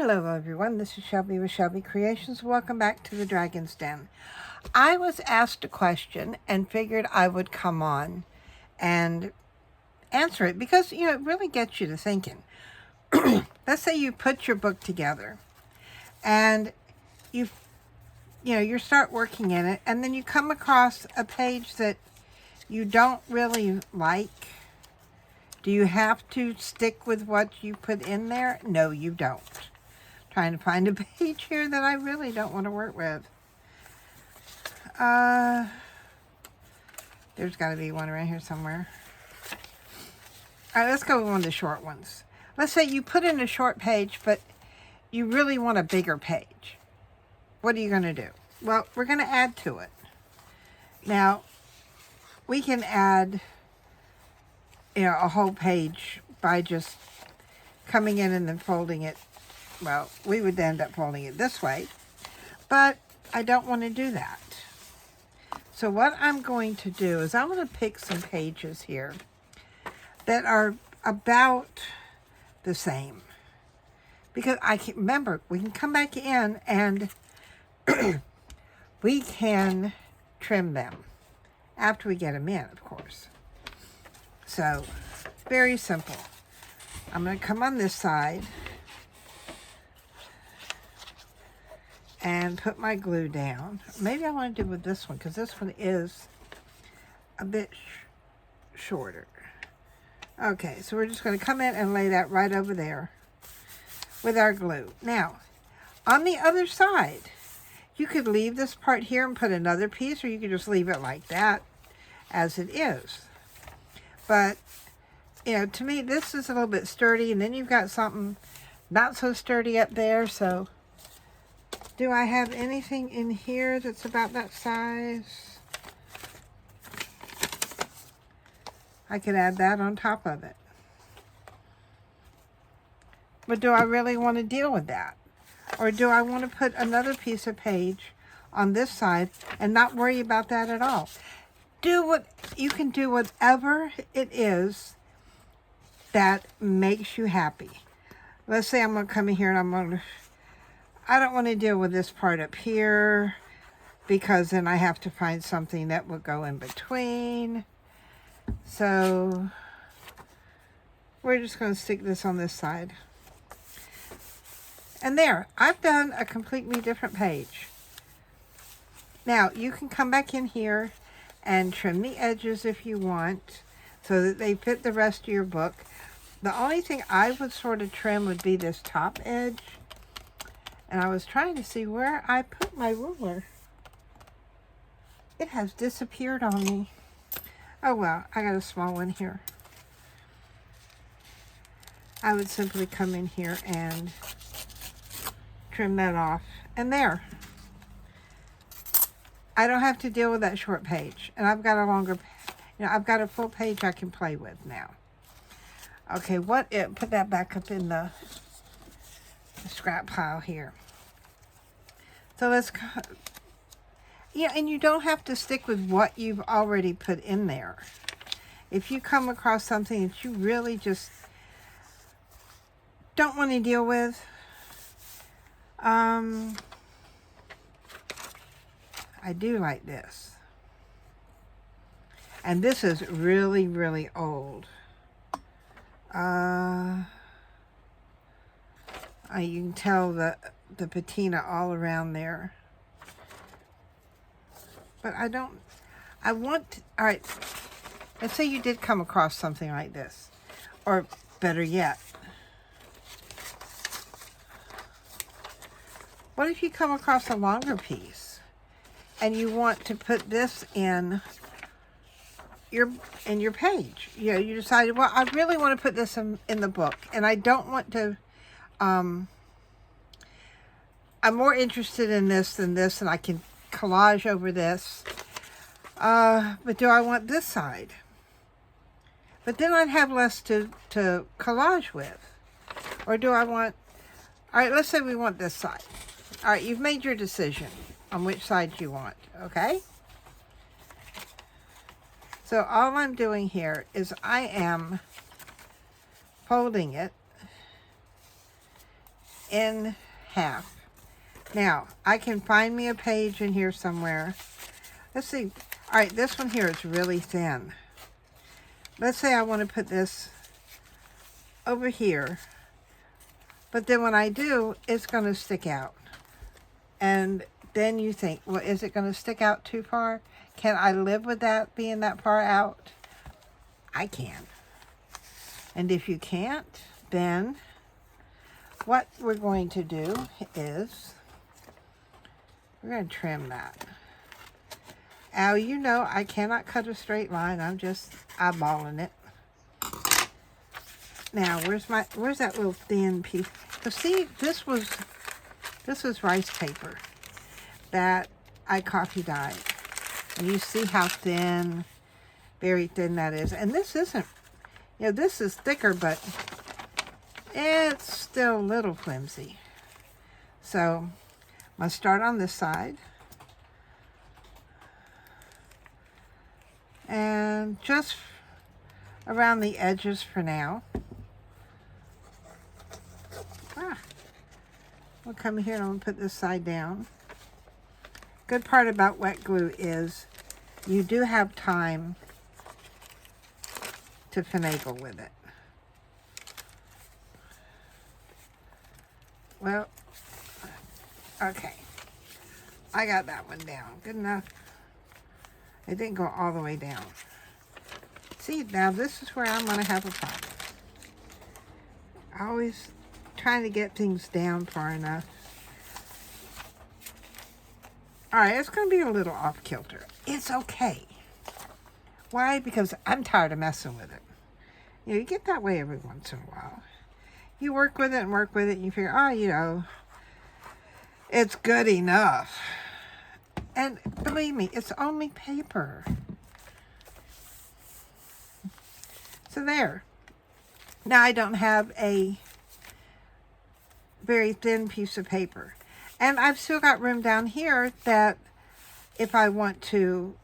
Hello everyone, this is Shelby with Shelby Creations. Welcome back to the Dragon's Den. I was asked a question and figured I would come on and answer it because, it really gets you to thinking. Let's say you put your book together and you start working in it, and then you come across a page that you don't really like. Do you have to stick with what you put in there? No, you don't. Trying to find a page here that I really don't want to work with. There's got to be one around here somewhere. All right, let's go with one of the short ones. Let's say you put in a short page, but you really want a bigger page. What are you going to do? Well, we're going to add to it. Now, we can add a whole page by just coming in and then folding it. Well, we would end up folding it this way, but I don't want to do that. So what I'm going to do is I'm going to pick some pages here that are about the same, because I can remember we can come back in and we can trim them after we get them in, of course. So, very simple. I'm going to come on this side and put my glue down. Maybe I want to do with this one, because this one is a bit shorter. Okay, so we're just going to come in and lay that right over there with our glue. Now, on the other side, you could leave this part here and put another piece, or you could just leave it like that as it is. But, to me, this is a little bit sturdy, and then you've got something not so sturdy up there. So, do I have anything in here that's about that size? I could add that on top of it. But do I really want to deal with that? Or do I want to put another piece of page on this side and not worry about that at all? You can do whatever it is that makes you happy. Let's say I'm going to come in here and I don't want to deal with this part up here, because then I have to find something that will go in between. So we're just going to stick this on this side. And there, I've done a completely different page. Now, you can come back in here and trim the edges if you want, so that they fit the rest of your book. The only thing I would sort of trim would be this top edge. And I was trying to see where I put my ruler. It has disappeared on me. Oh well, I got a small one here. I would simply come in here and trim that off. And there. I don't have to deal with that short page. And I've got a longer, I've got a full page I can play with now. Okay, put that back up in the scrap pile here. So let's, and you don't have to stick with what you've already put in there. If you come across something that you really just don't want to deal with, I do like this. And this is really, really old. You can tell the patina all around there. But all right, let's say you did come across something like this. Or better yet, what if you come across a longer piece and you want to put this in your page? You decided, well, I really want to put this in the book, and I don't want to, I'm more interested in this than this, and I can collage over this. But do I want this side? But then I'd have less to collage with. Or do I want, all right, let's say we want this side. All right, you've made your decision on which side you want, okay? So all I'm doing here is I am folding it in half. Now, I can find me a page in here somewhere. Let's see. All right, this one here is really thin. Let's say I want to put this over here. But then when I do, it's going to stick out. And then you think, well, is it going to stick out too far? Can I live with that being that far out? I can. And if you can't, then what we're going to do is we're going to trim that. Now, you know I cannot cut a straight line. I'm just eyeballing it. Now, where's that little thin piece? So see, this was rice paper that I coffee dyed. And you see how thin, very thin that is. And this isn't, you know, this is thicker, but it's still a little flimsy. So I'm going to start on this side. And just around the edges for now. We'll come here and I'll put this side down. Good part about wet glue is you do have time to finagle with it. Well, okay. I got that one down. Good enough. It didn't go all the way down. See, now this is where I'm going to have a problem. I always trying to get things down far enough. All right, it's going to be a little off kilter. It's okay. Why? Because I'm tired of messing with it. You know, you get that way every once in a while. You work with it and work with it, and you figure, oh, you know, it's good enough. And believe me, it's only paper. So there. Now I don't have a very thin piece of paper. And I've still got room down here that if I want to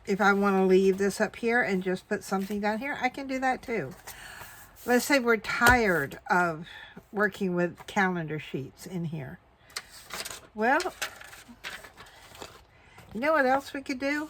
leave this up here and just put something down here, I can do that too. Let's say we're tired of working with calendar sheets in here. Well, you know what else we could do?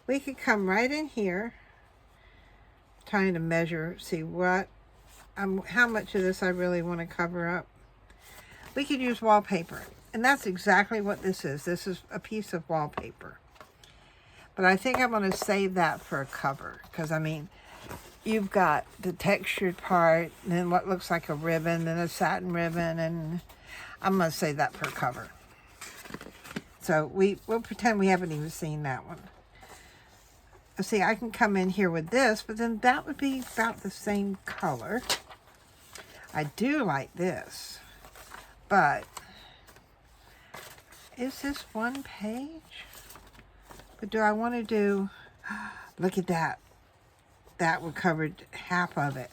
We could come right in here, trying to measure, see what, how much of this I really want to cover up. We could use wallpaper, and that's exactly what this is. This is a piece of wallpaper. But I think I'm going to save that for a cover, because I mean, you've got the textured part, and then what looks like a ribbon, then a satin ribbon, and I'm going to save that for a cover. So we'll pretend we haven't even seen that one. See, I can come in here with this, but then that would be about the same color. I do like this, but is this one page? But do I want to do, look at that. That would cover half of it.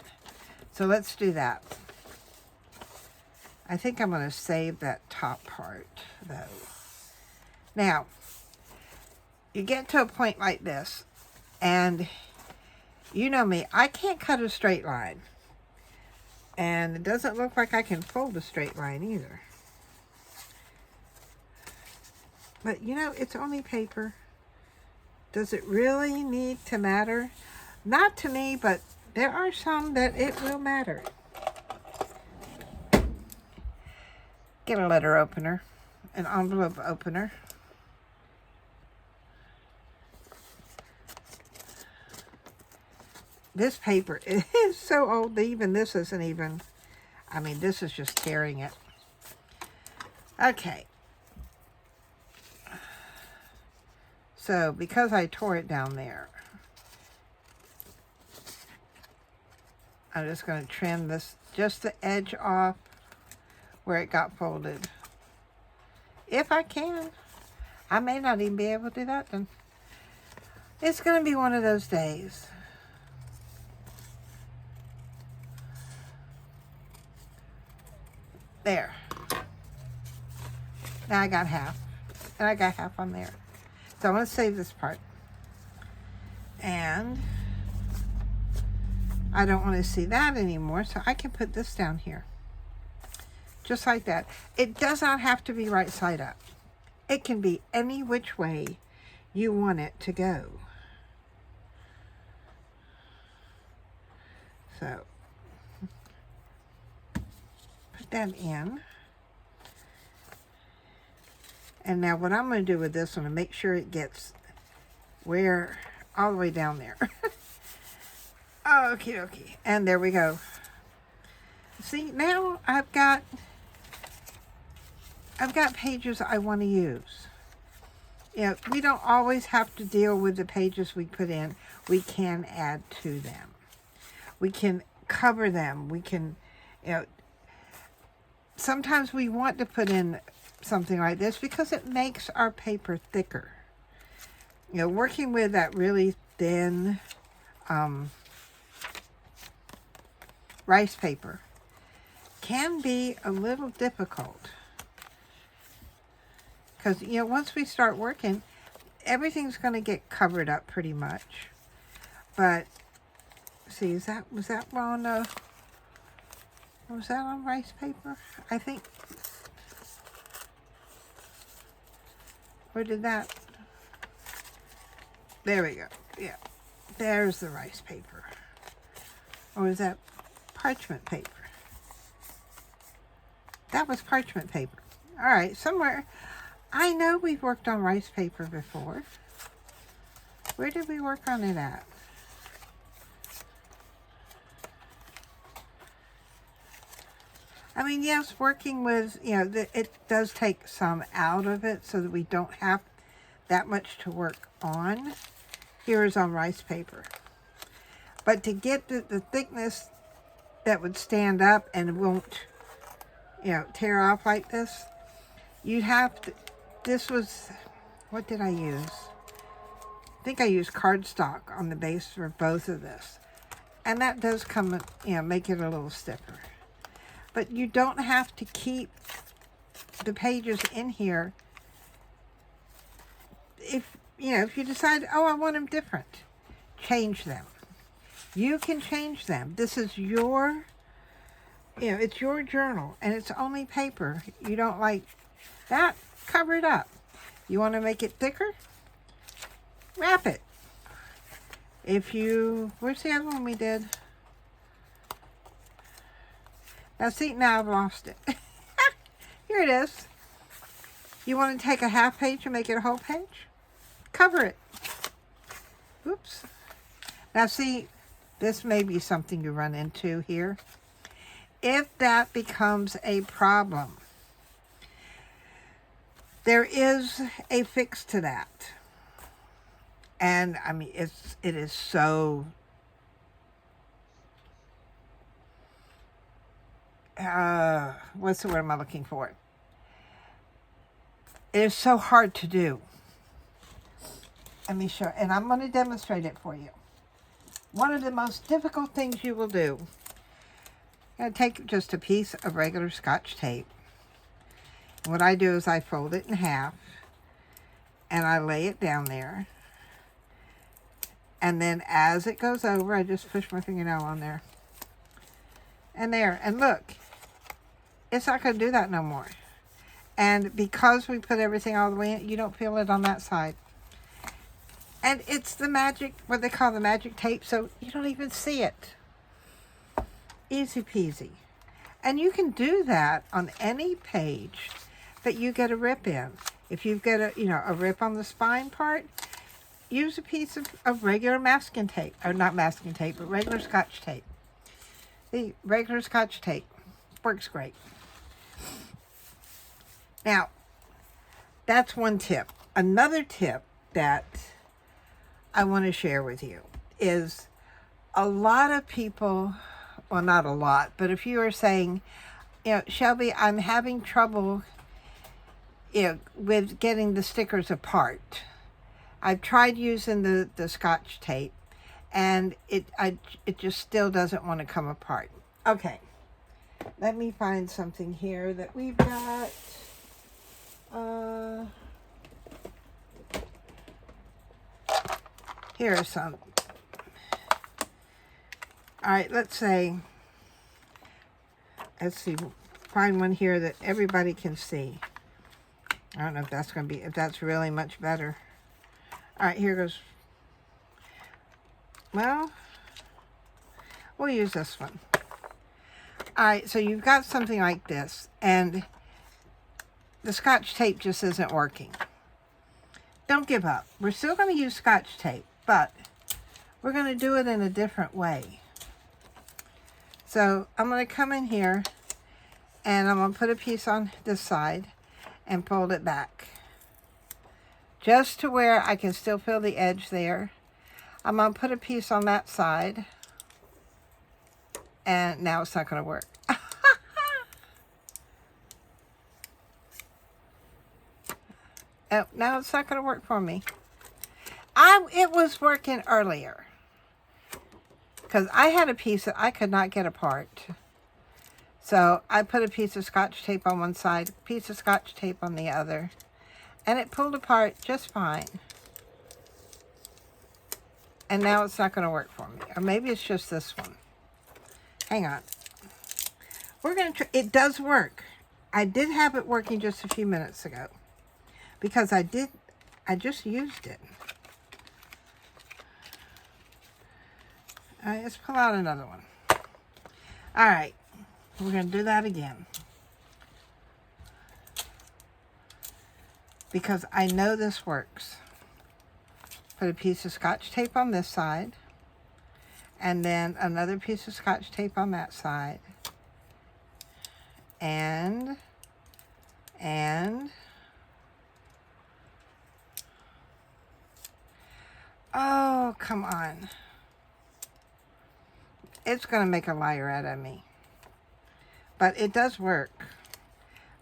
So let's do that. I think I'm going to save that top part, though. Now, you get to a point like this, and you know me, I can't cut a straight line. And it doesn't look like I can fold a straight line either. But you know, it's only paper. Does it really need to matter? Not to me, but there are some that it will matter. Get a letter opener, an envelope opener. This paper is so old that even this isn't even, I mean, this is just tearing it. Okay. So, because I tore it down there, I'm just going to trim this, just the edge off where it got folded. If I can. I may not even be able to do that then. It's going to be one of those days. There. Now I got half. And I got half on there. So I'm going to save this part. And I don't want to see that anymore, so I can put this down here. just like that. It does not have to be right side up. It can be any which way you want it to go. So, put that in. And now what I'm going to do with this one to make sure it gets where, all the way down there. Okie dokie. And there we go. See, now I've got pages I want to use. You know, we don't always have to deal with the pages we put in. We can add to them. We can cover them. We can, you know, sometimes we want to put in something like this because it makes our paper thicker. You know, working with that really thin rice paper can be a little difficult. Because, you know, once we start working, everything's going to get covered up pretty much. But, see, was that on was that on rice paper? I think, or did that, there we go, yeah. There's the rice paper. Or is that parchment paper? That was parchment paper. All right, somewhere. I know we've worked on rice paper before. Where did we work on it at? I mean, yes, working with, you know, it does take some out of it so that we don't have that much to work on. Here is on rice paper. But to get the thickness that would stand up and won't, you know, tear off like this, you'd have to, this was, what did I use? I think I used cardstock on the base for both of this. And that does come, you know, make it a little stiffer. But you don't have to keep the pages in here. If, you know, if you decide, oh, I want them different, change them. You can change them. This is your, you know, it's your journal, and it's only paper. You don't like that, cover it up. You want to make it thicker? Wrap it. If you, where's the other one we did? Now see, now I've lost it. Here it is. You want to take a half page and make it a whole page? Cover it. Oops. Now see, this may be something you run into here. If that becomes a problem, there is a fix to that. And I mean, it is so, what's the word am I looking for? It is so hard to do. Let me show, and I'm going to demonstrate it for you. One of the most difficult things you will do, you're going to take just a piece of regular Scotch tape. And what I do is I fold it in half, and I lay it down there. And then as it goes over, I just push my fingernail on there. And there, and look, it's not going to do that no more. And because we put everything all the way in, you don't feel it on that side. And it's the magic, what they call the magic tape, so you don't even see it. Easy peasy. And you can do that on any page that you get a rip in. If you've got a, you know, a rip on the spine part, use a piece of regular masking tape, or not masking tape, but regular Scotch tape. The regular Scotch tape works great. Now, that's one tip. Another tip that I want to share with you is a lot of people, well, not a lot, but if you are saying, you know, Shelby, I'm having trouble, you know, with getting the stickers apart. I've tried using the Scotch tape, and it just still doesn't want to come apart. Okay, let me find something here that we've got. Here are some. All right, let's see. find one here that everybody can see. I don't know if that's going to be, if that's really much better. All right, here goes. Well, we'll use this one. All right, so you've got something like this, and the Scotch tape just isn't working. Don't give up. We're still going to use Scotch tape, but we're going to do it in a different way. So I'm going to come in here, and I'm going to put a piece on this side and fold it back, just to where I can still feel the edge there. I'm going to put a piece on that side, and now it's not going to work. Oh, now it's not going to work for me. It was working earlier, because I had a piece that I could not get apart. So I put a piece of Scotch tape on one side, a piece of Scotch tape on the other, and it pulled apart just fine. And now it's not going to work for me. Or maybe it's just this one. Hang on. We're going to try. It does work. I did have it working just a few minutes ago, because I just used it. All right, let's pull out another one. All right, we're going to do that again, because I know this works. Put a piece of Scotch tape on this side, and then another piece of Scotch tape on that side, and oh, come on. It's going to make a liar out of me. But it does work,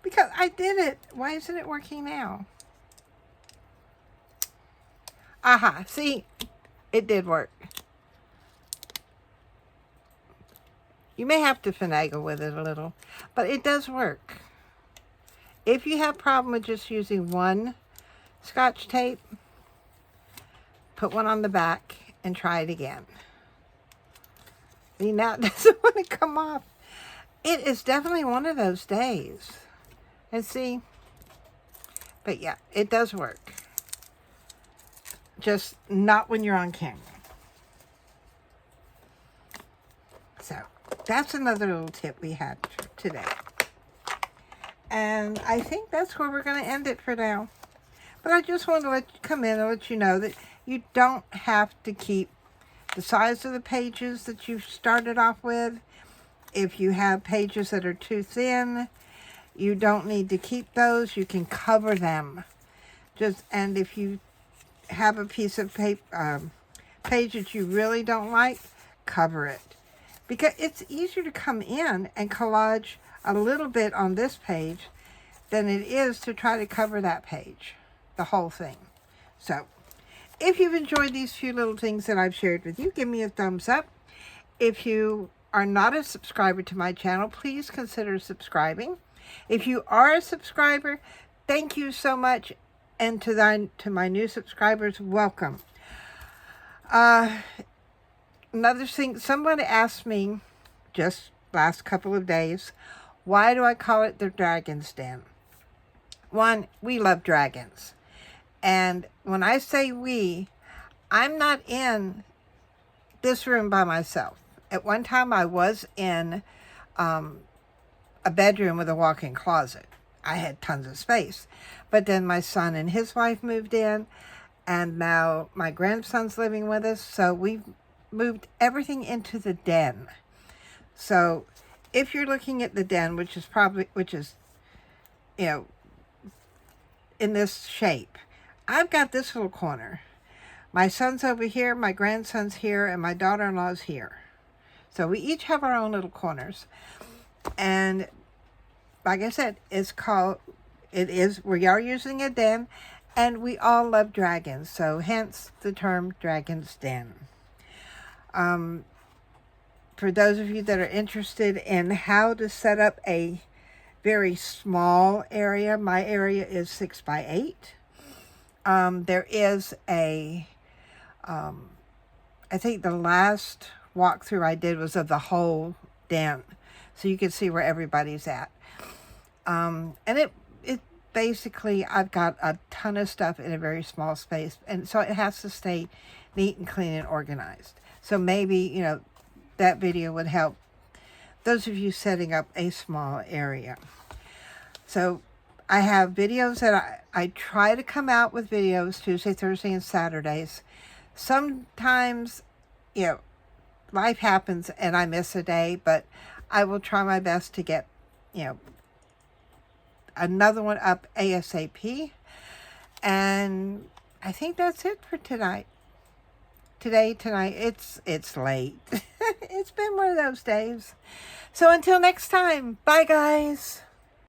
because I did it. Why isn't it working now? Aha, see, it did work. You may have to finagle with it a little, but it does work. If you have a problem with just using one Scotch tape, put one on the back and try it again. See, now it doesn't want to come off. It is definitely one of those days. And see, but yeah, it does work. Just not when you're on camera. So that's another little tip we had today. And I think that's where we're going to end it for now. But I just wanted to let you come in and let you know that you don't have to keep the size of the pages that you've started off with. If you have pages that are too thin, you don't need to keep those. You can cover them. And if you have a piece of paper, page that you really don't like, cover it. Because it's easier to come in and collage a little bit on this page than it is to try to cover that page, the whole thing. So, if you've enjoyed these few little things that I've shared with you, give me a thumbs up. If you are not a subscriber to my channel, please consider subscribing. If you are a subscriber, thank you so much. And to my new subscribers, welcome. Another thing, someone asked me just last couple of days, why do I call it the Dragon's Den? One, we love dragons. And when I say we, I'm not in this room by myself. At one time, I was in a bedroom with a walk-in closet. I had tons of space. But then my son and his wife moved in, and now my grandson's living with us. So we've moved everything into the den. So if you're looking at the den, which is, you know, in this shape, I've got this little corner. My son's over here, my grandson's here, and my daughter-in-law's here. So we each have our own little corners. And like I said, we are using a den, and we all love dragons. So hence the term Dragon's Den. For those of you that are interested in how to set up a very small area, my area is 6 by 8. There is I think the last walkthrough I did was of the whole den, so you can see where everybody's at. And it basically, I've got a ton of stuff in a very small space, and so it has to stay neat and clean and organized. So maybe, you know, that video would help those of you setting up a small area. So I have videos that I try to come out with videos Tuesday, Thursday, and Saturdays. Sometimes, you know, life happens and I miss a day, but I will try my best to get, you know, another one up ASAP. And I think that's it for tonight. Tonight, it's late. It's been one of those days. So until next time, bye guys.